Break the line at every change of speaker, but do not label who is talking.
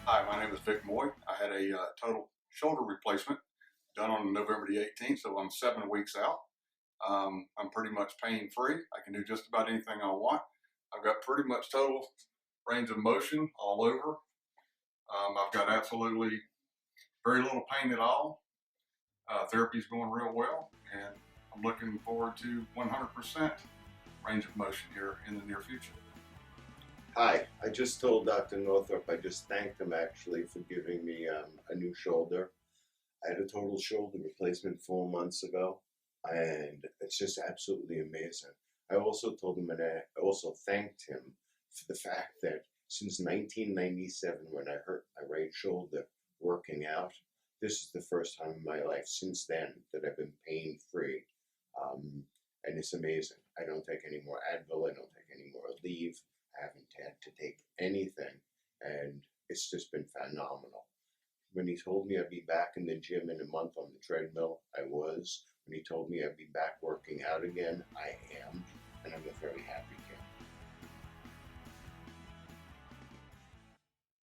Hi, my name is Vic Moy. I had a total shoulder replacement done on November the 18th, so I'm 7 weeks out. I'm pretty much pain free. I can do just about anything I want. I've got pretty much total range of motion all over. I've got absolutely very little pain at all. Therapy's going real well, and I'm looking forward to 100% range of motion here in the near future.
Hi, I just told Dr. Northrup, I just thanked him actually for giving me a new shoulder. I had a total shoulder replacement 4 months ago, and it's just absolutely amazing. I also told him, and I also thanked him for the fact that since 1997, when I hurt my right shoulder working out, this is the first time in my life since then that I've been pain free. Um, and it's amazing. I don't take any more Advil, I don't take any more leave, I haven't had to take anything, and it's just been phenomenal. When he told me I'd be back in the gym in a month on the treadmill, I was. When he told me I'd be back working out again, I am. And I'm very happy.